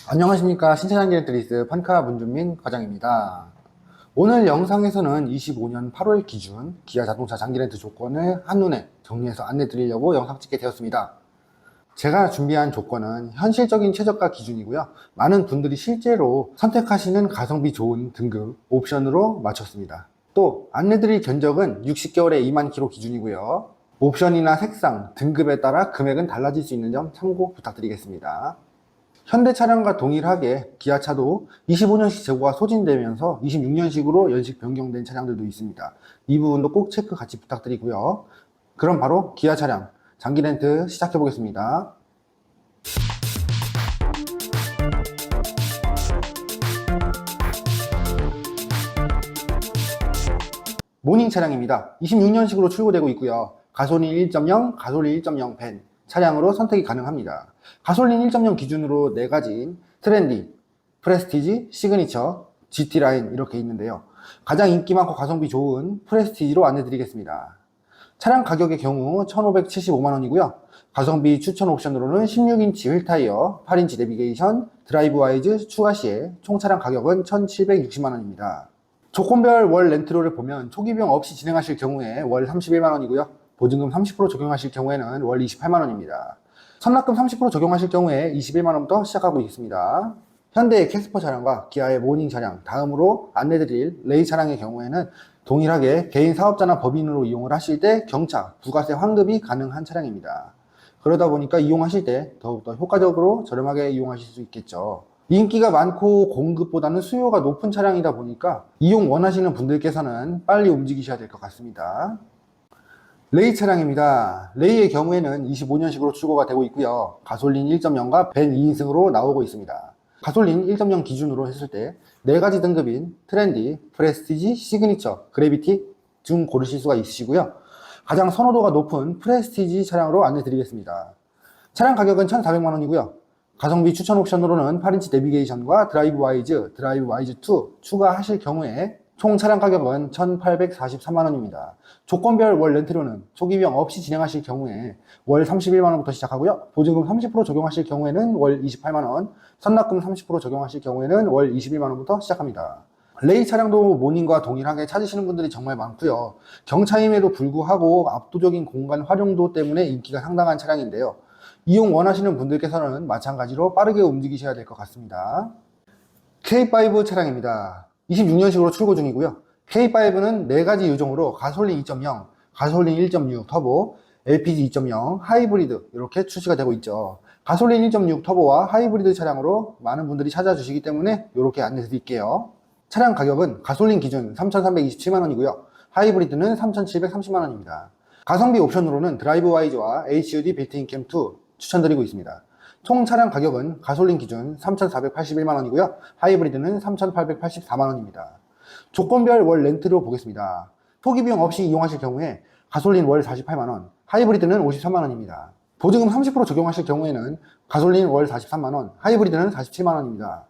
안녕하십니까. 신차장 디렉트리스 판카 문준민 과장입니다. 오늘 영상에서는 25년 8월 기준 기아 자동차 장기 렌트 조건을 한눈에 정리해서 안내 드리려고 영상 찍게 되었습니다. 제가 준비한 조건은 현실적인 최저가 기준이고요. 많은 분들이 실제로 선택하시는 가성비 좋은 등급 옵션으로 맞췄습니다. 또 안내 드릴 견적은 60개월에 2만 킬로 기준이고요. 옵션이나 색상, 등급에 따라 금액은 달라질 수 있는 점 참고 부탁드리겠습니다. 현대 차량과 동일하게 기아차도 25년식 재고가 소진되면서 26년식으로 연식 변경된 차량들도 있습니다. 이 부분도 꼭 체크 같이 부탁드리고요. 그럼 바로 기아 차량 장기 렌트 시작해 보겠습니다. 모닝 차량입니다. 26년식으로 출고되고 있고요. 가솔린 1.0, 가솔린 1.0 벤 차량으로 선택이 가능합니다. 가솔린 1.0 기준으로 4가지인 트렌디, 프레스티지, 시그니처, GT라인 이렇게 있는데요. 가장 인기 많고 가성비 좋은 프레스티지로 안내드리겠습니다. 차량 가격의 경우 1,575만원이고요. 가성비 추천 옵션으로는 16인치 휠타이어, 8인치 내비게이션, 드라이브 와이즈 추가 시에 총 차량 가격은 1,760만원입니다. 조건별 월 렌트료를 보면 초기 비용 없이 진행하실 경우에 월 31만원이고요. 보증금 30% 적용하실 경우에는 월 28만원입니다. 선납금 30% 적용하실 경우에 21만원부터 시작하고 있습니다. 현대의 캐스퍼 차량과 기아의 모닝 차량, 다음으로 안내드릴 레이 차량의 경우에는 동일하게 개인 사업자나 법인으로 이용을 하실 때 경차, 부가세 환급이 가능한 차량입니다. 그러다 보니까 이용하실 때 더욱더 효과적으로 저렴하게 이용하실 수 있겠죠. 인기가 많고 공급보다는 수요가 높은 차량이다 보니까 이용 원하시는 분들께서는 빨리 움직이셔야 될 것 같습니다. 레이 차량입니다. 레이의 경우에는 25년식으로 출고가 되고 있고요. 가솔린 1.0과 벤 2인승으로 나오고 있습니다. 가솔린 1.0 기준으로 했을 때 4가지 등급인 트렌디, 프레스티지, 시그니처, 그래비티 중 고르실 수가 있으시고요. 가장 선호도가 높은 프레스티지 차량으로 안내드리겠습니다. 차량 가격은 1,400만원이고요. 가성비 추천 옵션으로는 8인치 내비게이션과 드라이브 와이즈 2 추가하실 경우에 총 차량 가격은 1,843만원입니다. 조건별 월 렌트료는 초기 비용 없이 진행하실 경우에 월 31만원부터 시작하고요. 보증금 30% 적용하실 경우에는 월 28만원, 선납금 30% 적용하실 경우에는 월 21만원부터 시작합니다. 레이 차량도 모닝과 동일하게 찾으시는 분들이 정말 많고요. 경차임에도 불구하고 압도적인 공간 활용도 때문에 인기가 상당한 차량인데요. 이용 원하시는 분들께서는 마찬가지로 빠르게 움직이셔야 될 것 같습니다. K5 차량입니다. 26년식으로 출고 중이고요. K5는 4가지 유종으로 가솔린 2.0, 가솔린 1.6 터보, LPG 2.0, 하이브리드 이렇게 출시가 되고 있죠. 가솔린 1.6 터보와 하이브리드 차량으로 많은 분들이 찾아주시기 때문에 이렇게 안내 드릴게요. 차량 가격은 가솔린 기준 3,327만원이고요. 하이브리드는 3,730만원입니다. 가성비 옵션으로는 드라이브 와이즈와 HUD 빌트인 캠 2 추천드리고 있습니다. 총 차량 가격은 가솔린 기준 3,481만원이고요. 하이브리드는 3,884만원입니다. 조건별 월 렌트로 보겠습니다. 초기 비용 없이 이용하실 경우에 가솔린 월 48만원, 하이브리드는 53만원입니다. 보증금 30% 적용하실 경우에는 가솔린 월 43만원, 하이브리드는 47만원입니다.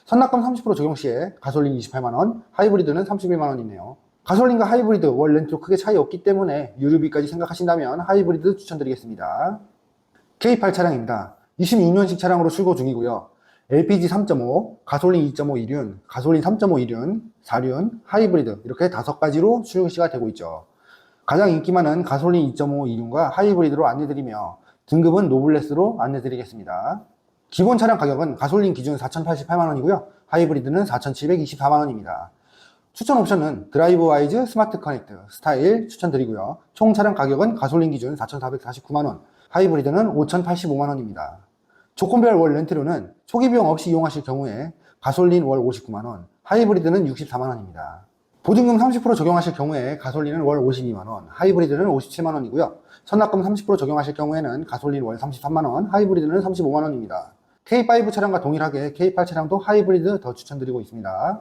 선납금 30% 적용 시에 가솔린 28만원, 하이브리드는 31만원이네요. 가솔린과 하이브리드 월 렌트로 크게 차이 없기 때문에 유류비까지 생각하신다면 하이브리드 추천드리겠습니다. K8 차량입니다. 26년식 차량으로 출고 중이고요. LPG 3.5, 가솔린 2.5 2륜, 가솔린 3.5 2륜, 4륜, 하이브리드 이렇게 5가지로 출시가 되고 있죠. 가장 인기 많은 가솔린 2.5 2륜과 하이브리드로 안내드리며 등급은 노블레스로 안내드리겠습니다. 기본 차량 가격은 가솔린 기준 4,088만원이고요. 하이브리드는 4,724만원입니다. 추천 옵션은 드라이브 와이즈, 스마트 커넥트, 스타일 추천드리고요. 총 차량 가격은 가솔린 기준 4,449만원, 하이브리드는 5,085만원입니다. 조건별 월 렌트료는 초기 비용 없이 이용하실 경우에 가솔린 월 59만원, 하이브리드는 64만원입니다. 보증금 30% 적용하실 경우에 가솔린은 월 52만원, 하이브리드는 57만원이고요. 선납금 30% 적용하실 경우에는 가솔린 월 33만원, 하이브리드는 35만원입니다. K5 차량과 동일하게 K8 차량도 하이브리드 더 추천드리고 있습니다.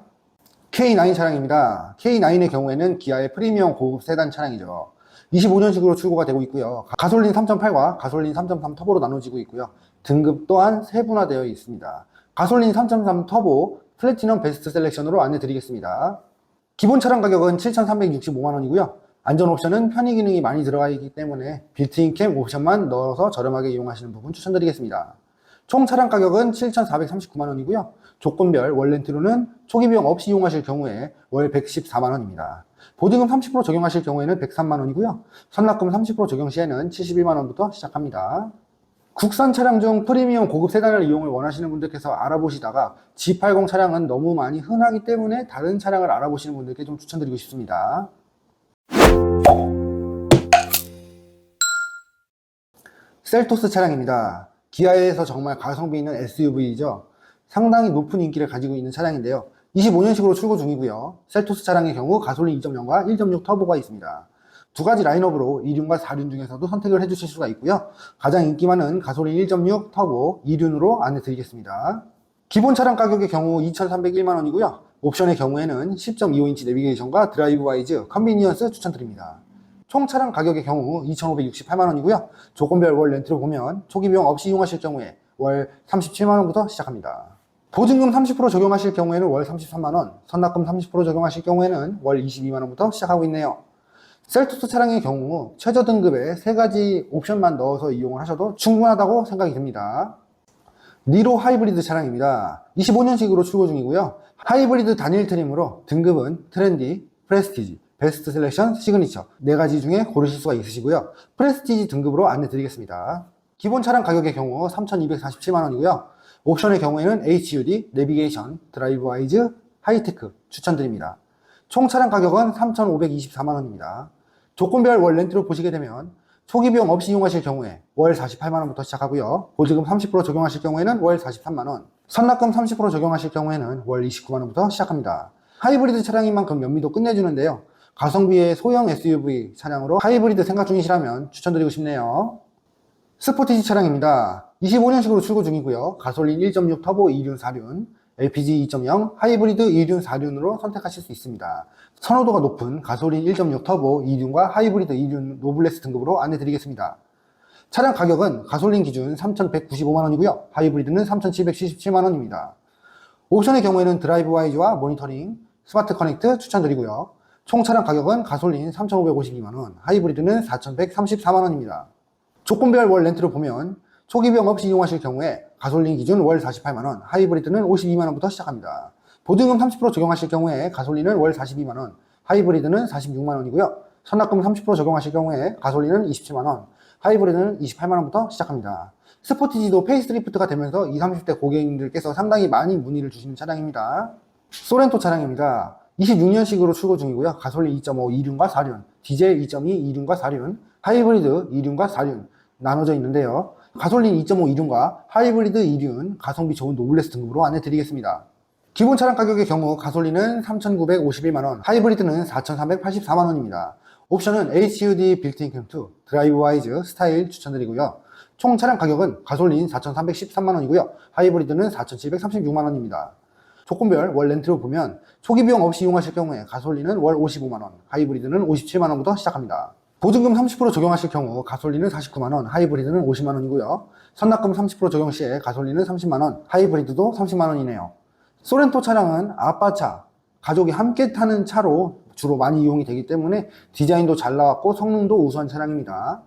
K9 차량입니다. K9의 경우에는 기아의 프리미엄 고급 세단 차량이죠. 25년식으로 출고가 되고 있고요. 가솔린 3.8과 가솔린 3.3 터보로 나눠지고 있고요. 등급 또한 세분화되어 있습니다. 가솔린 3.3 터보 플래티넘 베스트 셀렉션으로 안내드리겠습니다. 기본 차량 가격은 7,365만원이고요. 안전 옵션은 편의 기능이 많이 들어가 있기 때문에 빌트인 캠 옵션만 넣어서 저렴하게 이용하시는 부분 추천드리겠습니다. 총 차량 가격은 7,439만 원이고요. 조건별 월 렌트로는 초기 비용 없이 이용하실 경우에 월 114만 원입니다. 보증금 30% 적용하실 경우에는 103만 원이고요. 선납금 30% 적용 시에는 71만 원부터 시작합니다. 국산 차량 중 프리미엄 고급 세단을 이용을 원하시는 분들께서 알아보시다가 G80 차량은 너무 많이 흔하기 때문에 다른 차량을 알아보시는 분들께 좀 추천드리고 싶습니다. 셀토스 차량입니다. 기아에서 정말 가성비 있는 SUV이죠. 상당히 높은 인기를 가지고 있는 차량인데요. 25년식으로 출고 중이고요. 셀토스 차량의 경우 가솔린 2.0과 1.6 터보가 있습니다. 두 가지 라인업으로 2륜과 4륜 중에서도 선택을 해주실 수가 있고요. 가장 인기 많은 가솔린 1.6 터보 2륜으로 안내드리겠습니다. 기본 차량 가격의 경우 2,301만 원이고요. 옵션의 경우에는 10.25인치 내비게이션과 드라이브 와이즈, 컨비니언스 추천드립니다. 총 차량 가격의 경우 2,568만 원이고요. 조건별 월 렌트로 보면 초기 비용 없이 이용하실 경우에 월 37만 원부터 시작합니다. 보증금 30% 적용하실 경우에는 월 33만 원, 선납금 30% 적용하실 경우에는 월 22만 원부터 시작하고 있네요. 셀토스 차량의 경우 최저 등급에 3가지 옵션만 넣어서 이용을 하셔도 충분하다고 생각이 듭니다. 니로 하이브리드 차량입니다. 25년식으로 출고 중이고요. 하이브리드 단일 트림으로 등급은 트렌디, 프레스티지, 베스트 셀렉션, 시그니처 4가지 중에 고르실 수가 있으시고요. 프레스티지 등급으로 안내드리겠습니다. 기본 차량 가격의 경우 3,247만 원이고요. 옵션의 경우에는 HUD, 내비게이션, 드라이브 와이즈, 하이테크 추천드립니다. 총 차량 가격은 3,524만 원입니다. 조건별 월 렌트로 보시게 되면 초기 비용 없이 이용하실 경우에 월 48만 원부터 시작하고요. 보증금 30% 적용하실 경우에는 월 43만 원, 선납금 30% 적용하실 경우에는 월 29만 원부터 시작합니다. 하이브리드 차량인 만큼 연비도 끝내주는데요. 가성비의 소형 SUV 차량으로 하이브리드 생각 중이시라면 추천드리고 싶네요. 스포티지 차량입니다. 25년식으로 출고 중이고요. 가솔린 1.6 터보 2륜 4륜, LPG 2.0 하이브리드 2륜 4륜으로 선택하실 수 있습니다. 선호도가 높은 가솔린 1.6 터보 2륜과 하이브리드 2륜 노블레스 등급으로 안내드리겠습니다. 차량 가격은 가솔린 기준 3,195만 원이고요. 하이브리드는 3,777만 원입니다. 옵션의 경우에는 드라이브 와이즈와 모니터링, 스마트 커넥트 추천드리고요. 총 차량 가격은 가솔린 3,552만 원, 하이브리드는 4,134만 원입니다. 조건별 월 렌트를 보면 초기 비용 없이 이용하실 경우에 가솔린 기준 월 48만 원, 하이브리드는 52만 원부터 시작합니다. 보증금 30% 적용하실 경우에 가솔린은 월 42만 원, 하이브리드는 46만 원이고요. 선납금 30% 적용하실 경우에 가솔린은 27만 원, 하이브리드는 28만 원부터 시작합니다. 스포티지도 페이스리프트가 되면서 20, 30대 고객님들께서 상당히 많이 문의를 주시는 차량입니다. 소렌토 차량입니다. 26년식으로 출고 중이고요. 가솔린 2.5 2륜과 4륜, 디젤 2.2 2륜과 4륜, 하이브리드 2륜과 4륜 나눠져 있는데요. 가솔린 2.5 2륜과 하이브리드 2륜 가성비 좋은 노블레스 등급으로 안내드리겠습니다. 기본 차량 가격의 경우 가솔린은 3,951만원, 하이브리드는 4,384만원입니다. 옵션은 HUD 빌트인 캠프, 드라이브 와이즈, 스타일 추천드리고요. 총 차량 가격은 가솔린 4,313만원이고요. 하이브리드는 4,736만원입니다. 조건별 월 렌트로 보면 초기 비용 없이 이용하실 경우에 가솔린은 월 55만원, 하이브리드는 57만원부터 시작합니다. 보증금 30% 적용하실 경우 가솔린은 49만원, 하이브리드는 50만원이고요. 선납금 30% 적용 시에 가솔린은 30만원, 하이브리드도 30만원이네요. 소렌토 차량은 아빠차, 가족이 함께 타는 차로 주로 많이 이용이 되기 때문에 디자인도 잘 나왔고 성능도 우수한 차량입니다.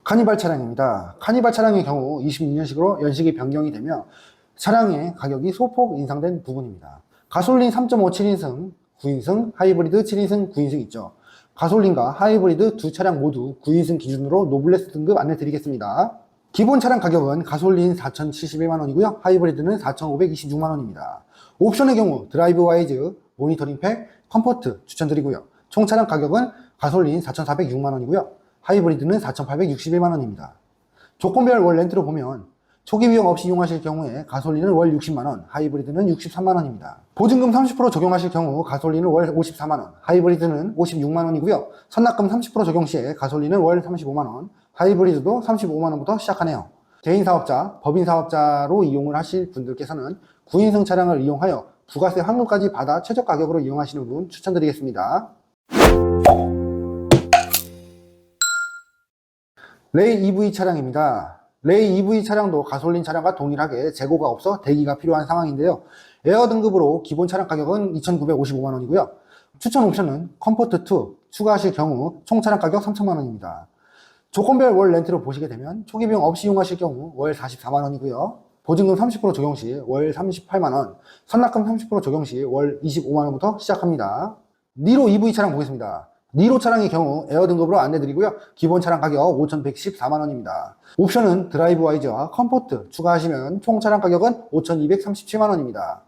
카니발 차량입니다. 카니발 차량의 경우 26년식으로 연식이 변경이 되며 차량의 가격이 소폭 인상된 부분입니다. 가솔린 3.5 7인승, 9인승, 하이브리드 7인승, 9인승 있죠. 가솔린과 하이브리드 두 차량 모두 9인승 기준으로 노블레스 등급 안내드리겠습니다. 기본 차량 가격은 가솔린 4,071만원이고요. 하이브리드는 4,526만원입니다. 옵션의 경우 드라이브 와이즈, 모니터링 팩, 컴포트 추천드리고요. 총 차량 가격은 가솔린 4,406만원이고요. 하이브리드는 4,861만원입니다. 조건별 월 렌트로 보면 초기 비용 없이 이용하실 경우에 가솔린은 월 60만원, 하이브리드는 63만원입니다. 보증금 30% 적용하실 경우 가솔린은 월 54만원, 하이브리드는 56만원이고요. 선납금 30% 적용 시에 가솔린은 월 35만원, 하이브리드도 35만원부터 시작하네요. 개인사업자, 법인사업자로 이용을 하실 분들께서는 9인승 차량을 이용하여 부가세 환급까지 받아 최저 가격으로 이용하시는 분 추천드리겠습니다. 레이 EV 차량입니다. 레이 EV 차량도 가솔린 차량과 동일하게 재고가 없어 대기가 필요한 상황인데요. 에어 등급으로 기본 차량 가격은 2,955만원이고요. 추천 옵션은 컴포트2 추가하실 경우 총 차량 가격 3,000만원입니다. 조건별 월 렌트로 보시게 되면 초기 비용 없이 이용하실 경우 월 44만원이고요. 보증금 30% 적용 시 월 38만원, 선납금 30% 적용 시 월 25만원부터 시작합니다. 니로 EV 차량 보겠습니다. 니로 차량의 경우 에어 등급으로 안내드리고요. 기본 차량 가격 5,114만원입니다. 옵션은 드라이브 와이즈와 컴포트 추가하시면 총 차량 가격은 5,237만원입니다.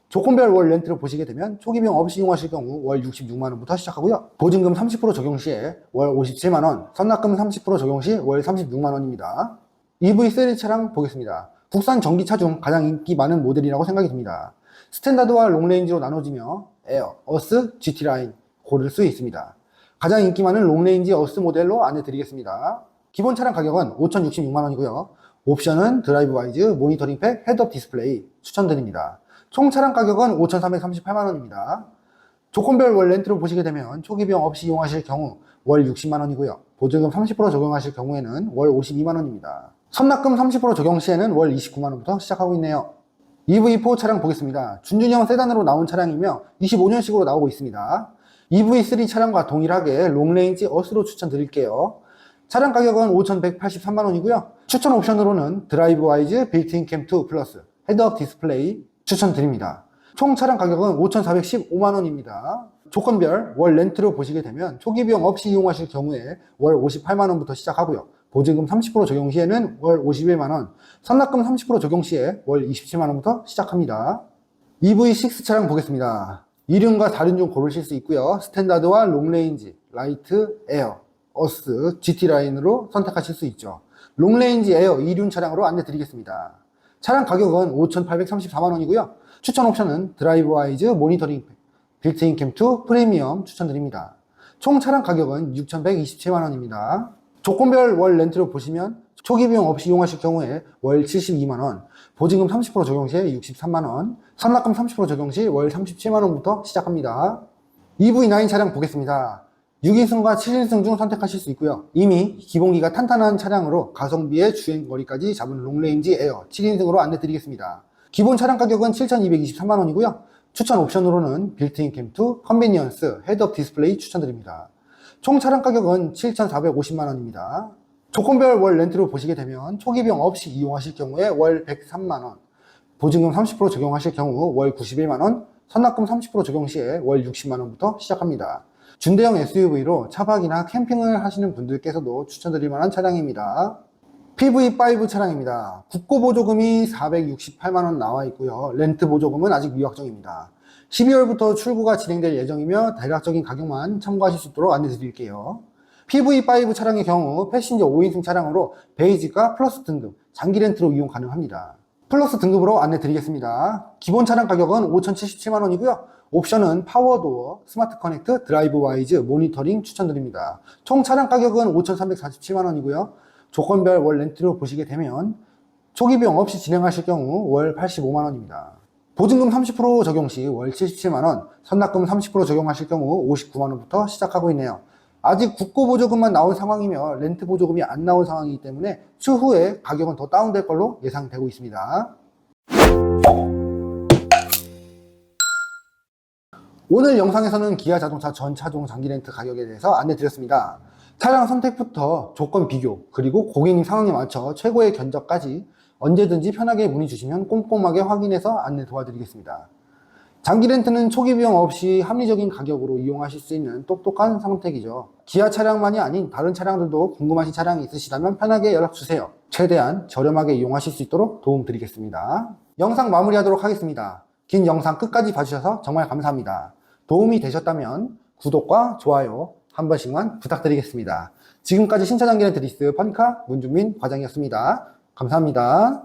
조건별 월 렌트를 보시게 되면 초기 비용 없이 이용하실 경우 월 66만원부터 시작하고요. 보증금 30% 적용 시에 월 57만원, 선납금 30% 적용 시 월 36만원입니다. EV3 차량 보겠습니다. 국산 전기차 중 가장 인기 많은 모델이라고 생각이 듭니다. 스탠다드와 롱레인지로 나눠지며 에어, 어스, GT라인 고를 수 있습니다. 가장 인기 많은 롱레인지 어스 모델로 안내드리겠습니다. 기본 차량 가격은 5,066만원이고요. 옵션은 드라이브 와이즈, 모니터링 팩, 헤드업 디스플레이 추천드립니다. 총 차량 가격은 5,338만원입니다. 조건별 월 렌트로 보시게 되면 초기 비용 없이 이용하실 경우 월 60만원이고요. 보증금 30% 적용하실 경우에는 월 52만원입니다. 선납금 30% 적용 시에는 월 29만원부터 시작하고 있네요. EV4 차량 보겠습니다. 준준형 세단으로 나온 차량이며 25년식으로 나오고 있습니다. EV3 차량과 동일하게 롱레인지 어스로 추천드릴게요. 차량 가격은 5,183만원이고요. 추천 옵션으로는 드라이브 와이즈, 빌트인 캠2 플러스, 헤드업 디스플레이 추천드립니다. 총 차량 가격은 5,415만원입니다. 조건별 월 렌트로 보시게 되면 초기 비용 없이 이용하실 경우에 월 58만원부터 시작하고요. 보증금 30% 적용 시에는 월 51만원, 선납금 30% 적용 시에 월 27만원부터 시작합니다. EV6 차량 보겠습니다. 이륜과 다륜 중 고르실 수 있고요. 스탠다드와 롱레인지, 라이트, 에어, 어스, GT라인으로 선택하실 수 있죠. 롱레인지 에어 2륜 차량으로 안내드리겠습니다. 차량 가격은 5,834만원이고요. 추천 옵션은 드라이브 와이즈, 모니터링, 빌트인 캠2 프리미엄 추천드립니다. 총 차량 가격은 6,127만원입니다. 조건별 월 렌트를 보시면 초기 비용 없이 이용하실 경우에 월 72만원, 보증금 30% 적용 시 63만원, 선납금 30% 적용 시 월 37만원부터 시작합니다. EV9 차량 보겠습니다. 6인승과 7인승 중 선택하실 수 있고요. 이미 기본기가 탄탄한 차량으로 가성비의 주행거리까지 잡은 롱레인지 에어 7인승으로 안내드리겠습니다. 기본 차량 가격은 7,223만원이고요. 추천 옵션으로는 빌트인 캠2, 컨비니언스, 헤드업 디스플레이 추천드립니다. 총 차량 가격은 7,450만원입니다. 조건별 월 렌트로 보시게 되면 초기 비용 없이 이용하실 경우에 월 103만원, 보증금 30% 적용하실 경우 월 91만원, 선납금 30% 적용 시에 월 60만원부터 시작합니다. 준대형 SUV로 차박이나 캠핑을 하시는 분들께서도 추천드릴 만한 차량입니다. PV5 차량입니다. 국고보조금이 468만원 나와 있고요. 렌트 보조금은 아직 미확정입니다. 12월부터 출고가 진행될 예정이며 대략적인 가격만 참고하실 수 있도록 안내드릴게요. PV5 차량의 경우 패신저 5인승 차량으로 베이직과 플러스 등급, 장기 렌트로 이용 가능합니다. 플러스 등급으로 안내드리겠습니다. 기본 차량 가격은 5,077만원이고요. 옵션은 파워도어, 스마트 커넥트, 드라이브 와이즈, 모니터링 추천드립니다. 총 차량 가격은 5,347만원이고요. 조건별 월 렌트로 보시게 되면 초기 비용 없이 진행하실 경우 월 85만원입니다. 보증금 30% 적용 시 월 77만원, 선납금 30% 적용하실 경우 59만원부터 시작하고 있네요. 아직 국고보조금만 나온 상황이며 렌트 보조금이 안 나온 상황이기 때문에 추후에 가격은 더 다운될 걸로 예상되고 있습니다. 오늘 영상에서는 기아 자동차 전 차종 장기 렌트 가격에 대해서 안내드렸습니다. 차량 선택부터 조건 비교, 그리고 고객님 상황에 맞춰 최고의 견적까지 언제든지 편하게 문의 주시면 꼼꼼하게 확인해서 안내 도와드리겠습니다. 장기 렌트는 초기 비용 없이 합리적인 가격으로 이용하실 수 있는 똑똑한 선택이죠. 기아 차량만이 아닌 다른 차량들도 궁금하신 차량이 있으시다면 편하게 연락주세요. 최대한 저렴하게 이용하실 수 있도록 도움드리겠습니다. 영상 마무리하도록 하겠습니다. 긴 영상 끝까지 봐주셔서 정말 감사합니다. 도움이 되셨다면 구독과 좋아요 한 번씩만 부탁드리겠습니다. 지금까지 신차장기 렌트리스 펀카 문준민 과장이었습니다. 감사합니다.